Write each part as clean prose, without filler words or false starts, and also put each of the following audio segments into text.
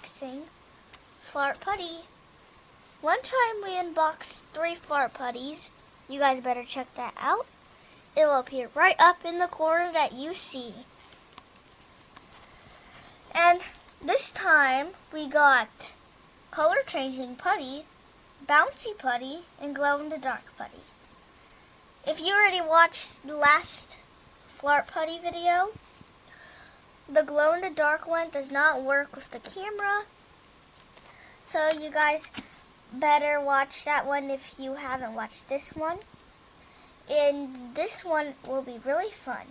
unboxing Flarp Putty. One time we unboxed 3 Flarp Putties. You guys better check that out. It will appear right up in the corner that you see. And this time we got color changing putty, bouncy putty, and glow in the dark putty. If you already watched the last Flarp Putty video, the glow in the dark one does not work with the camera. So you guys better watch that one if you haven't watched this one. And this one will be really fun.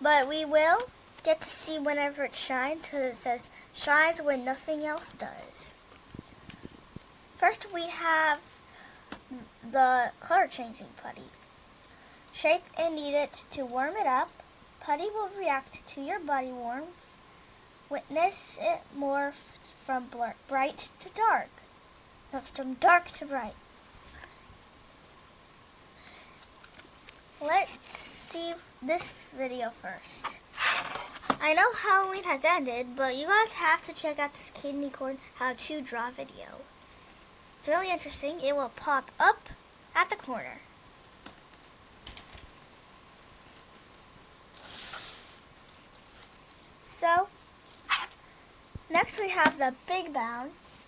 But we will get to see whenever it shines, because it says shines when nothing else does. First we have the color changing putty. Shape and knead it to warm it up. Putty will react to your body warmth. Witness it morph from bright to dark. No, from dark to bright. Let's see this video first. I know Halloween has ended, but you guys have to check out this candy corn how to draw video. It's really interesting. It will pop up at the corner. So, next we have the big bounce.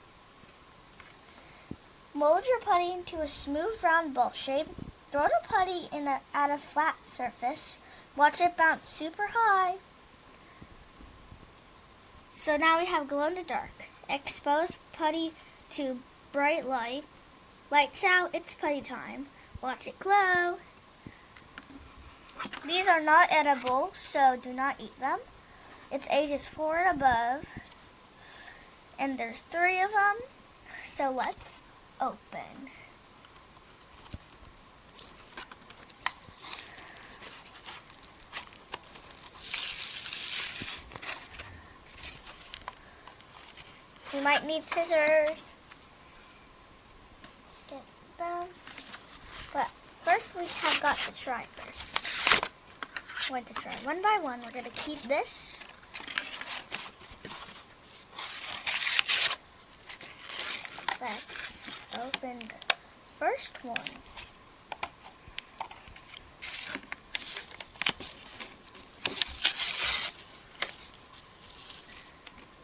Mold your putty into a smooth round ball shape. Throw the putty at a flat surface. Watch it bounce super high. So now we have glow in the dark. Expose putty to bright light. Lights out, it's putty time. Watch it glow. These are not edible, so do not eat them. It's ages 4 and above. And there's 3 of them. So let's open. We might need scissors. Let's get them. But first we have got to try first. I'm going to try one by one. We're going to keep this. Let's open the first one.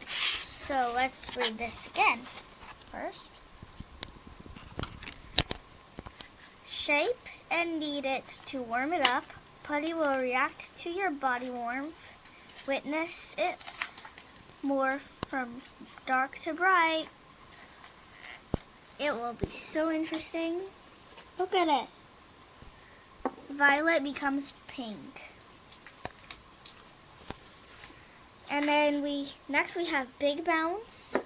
So let's read this again. First, shape and knead it to warm it up. Putty will react to your body warmth. Witness it morph from dark to bright. It will be so interesting. Look at it. Violet becomes pink. And then next we have big bounce.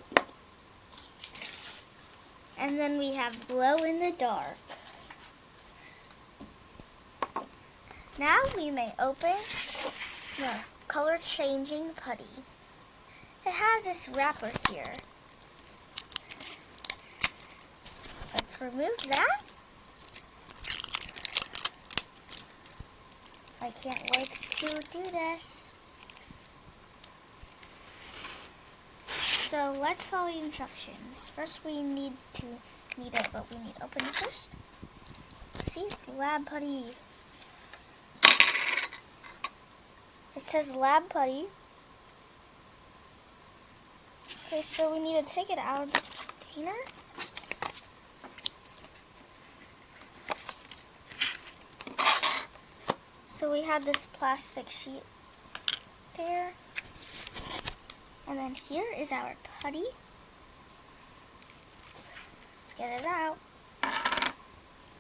And then we have glow in the dark. Now we may open the color changing putty. It has this wrapper here. Let's remove that. I can't wait to do this. So let's follow the instructions. First we need to knead it, but we need to open this first. See, it's lab putty. It says lab putty. Okay, so we need to take it out of the container. So we have this plastic sheet there. And then here is our putty. Let's get it out.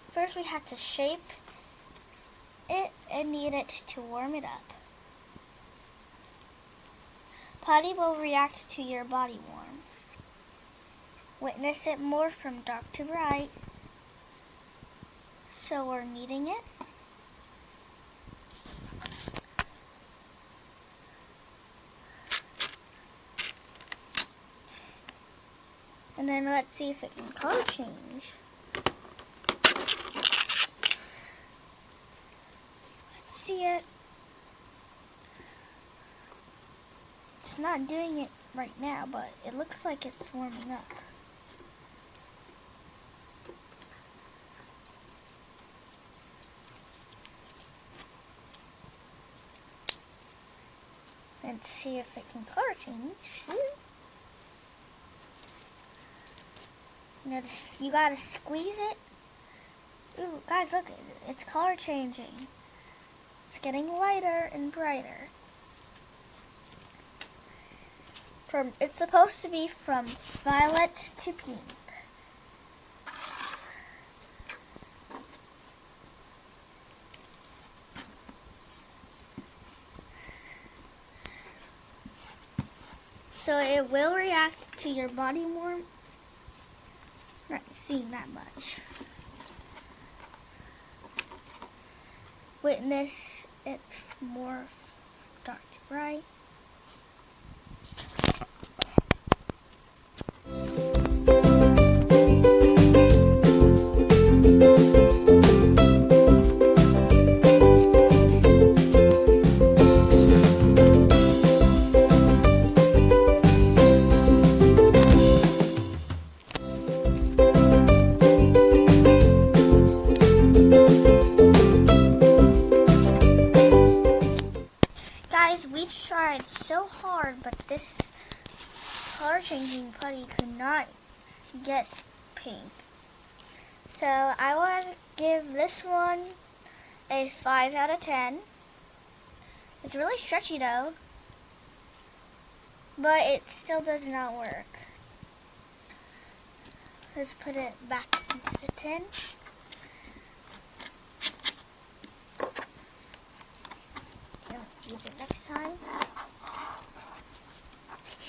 First we have to shape it and knead it to warm it up. Putty will react to your body warmth. Witness it morph from dark to bright. So we're kneading it. And then let's see if it can color change. Let's see it. It's not doing it right now, but it looks like it's warming up. Let's see if it can color change. You gotta squeeze it. Ooh, guys, look, it's color changing. It's getting lighter and brighter. It's supposed to be from violet to pink. So it will react to your body warmth. Not seeing that much. Witness it more dark to bright. Guys, we tried so hard, but this color changing putty could not get pink. So I would give this one a 5 out of 10. It's really stretchy though, but it still does not work. Let's put it back into the tin. Use it next time.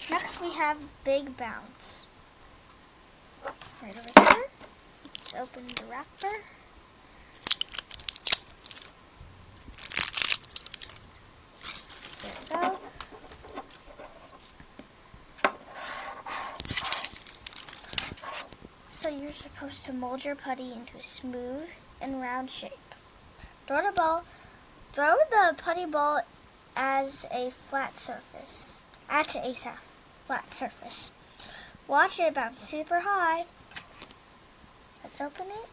Next we have Big Bounce. Right over here. Let's open the wrapper. There we go. So you're supposed to mold your putty into a smooth and round shape. Throw the putty ball as a flat surface. Flat surface. Watch it bounce super high. Let's open it.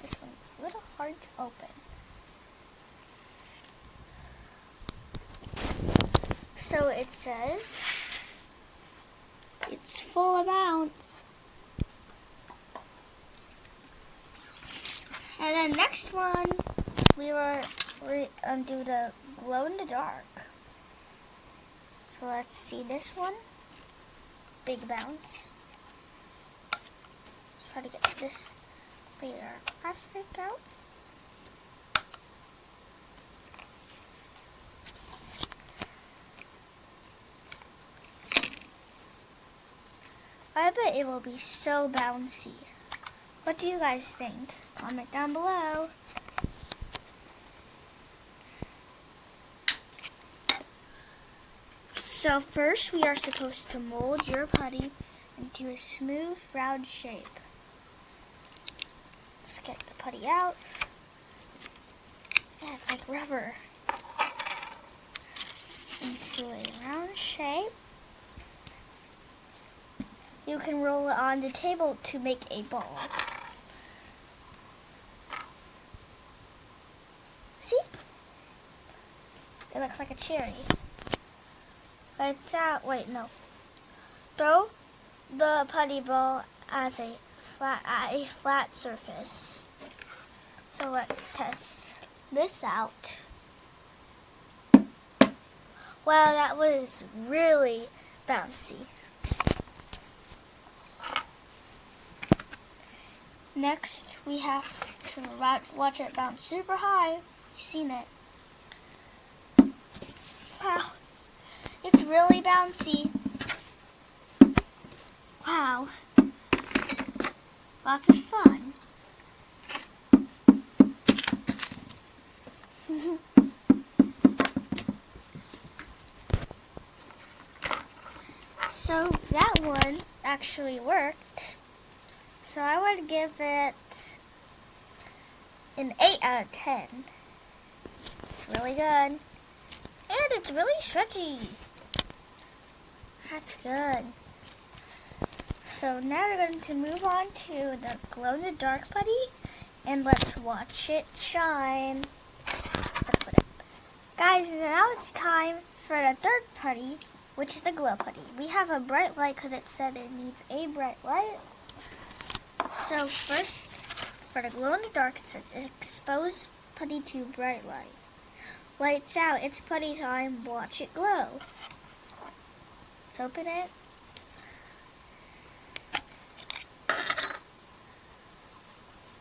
This one's a little hard to open. So it says it's full of bounce. And then next one, we're do the glow in the dark. So let's see this one. Big Bounce. Try to get this layer of plastic out. I bet it will be so bouncy. What do you guys think? Comment down below. So first we are supposed to mold your putty into a smooth, round shape. Let's get the putty out. Yeah, it's like rubber. Into a round shape. You can roll it on the table to make a ball. See? It looks like a cherry. But it's out. Wait, no. Throw the putty ball as a flat surface. So let's test this out. Wow, that was really bouncy. Next, we have to watch it bounce super high. You've seen it. Wow, it's really bouncy. Wow, lots of fun. So that one actually worked. So I would give it an 8 out of 10. It's really good. And it's really stretchy. That's good. So now we're going to move on to the glow-in-the-dark putty, and let's watch it shine. Let's put it. Guys, now it's time for the third putty, which is the glow putty. We have a bright light because it said it needs a bright light. So first, for the glow-in-the-dark, it says expose putty to bright light. Lights out, it's putty time, watch it glow. Let's open it.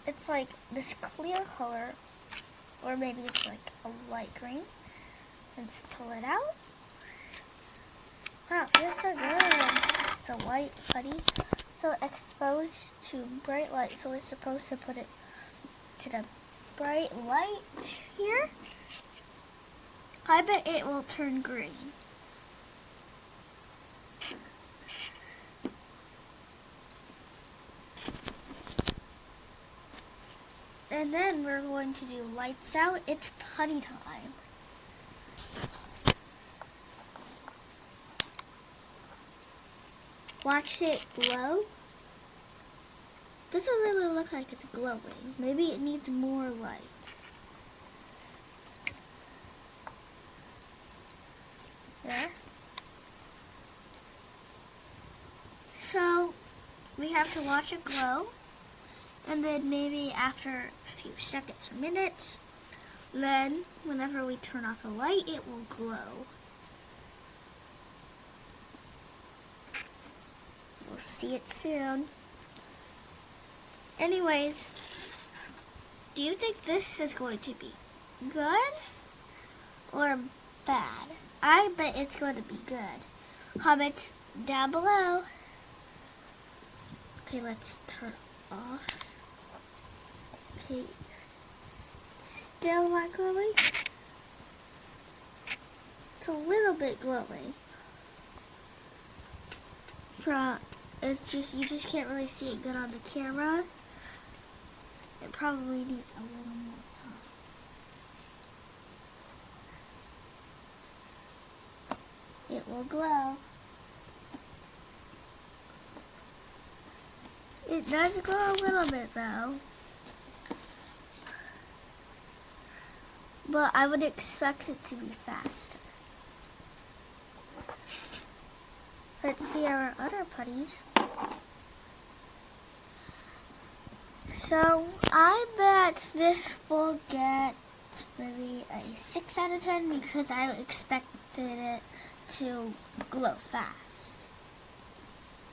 It's like this clear color, or maybe it's like a light green. Let's pull it out. Wow, it feels so good. It's a white putty. So exposed to bright light. So we're supposed to put it to the bright light here. I bet it will turn green. And then we're going to do lights out. It's putty time. Watch it glow. Doesn't really look like it's glowing. Maybe it needs more light. There. So we have to watch it glow, and then maybe after a few seconds or minutes, then whenever we turn off the light, it will glow. We'll see it soon. Anyways, do you think this is going to be good or bad? I bet it's going to be good. Comment down below. Okay, let's turn off. Okay, still not glowing. It's a little bit glowing. It's just, you just can't really see it good on the camera. It probably needs a little more time. It will glow. It does glow a little bit though. But I would expect it to be faster. Let's see our other putties. So I bet this will get maybe a 6 out of 10 because I expected it to glow fast.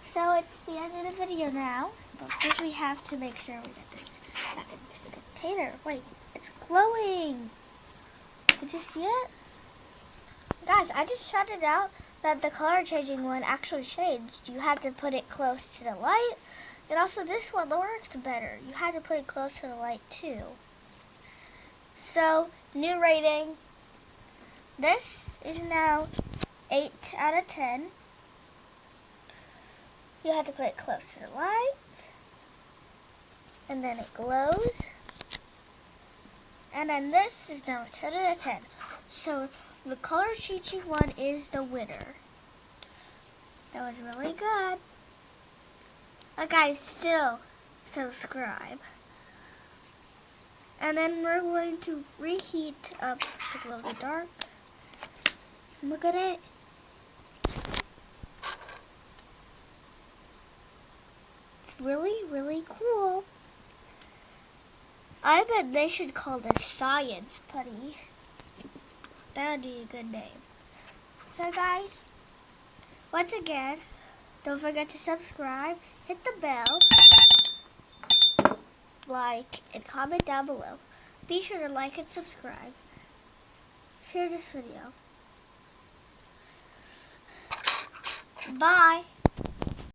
So it's the end of the video now, but first we have to make sure we get this back into the container. Wait, it's glowing. Did you see it? Guys, I just shouted out that the color changing one actually changed. You had to put it close to the light. And also this one worked better. You had to put it close to the light too. So, new rating. This is now 8 out of 10. You have to put it close to the light. And then it glows. And then this is now a 10 out of 10. So, the color changing one is the winner. That was really good. But guys, still subscribe. And then we're going to reheat up the glow in the dark. Look at it. It's really, really cool. I bet they should call this Science Putty. That would be a good name. So guys, once again, don't forget to subscribe, hit the bell, like, and comment down below. Be sure to like and subscribe. Share this video. Bye.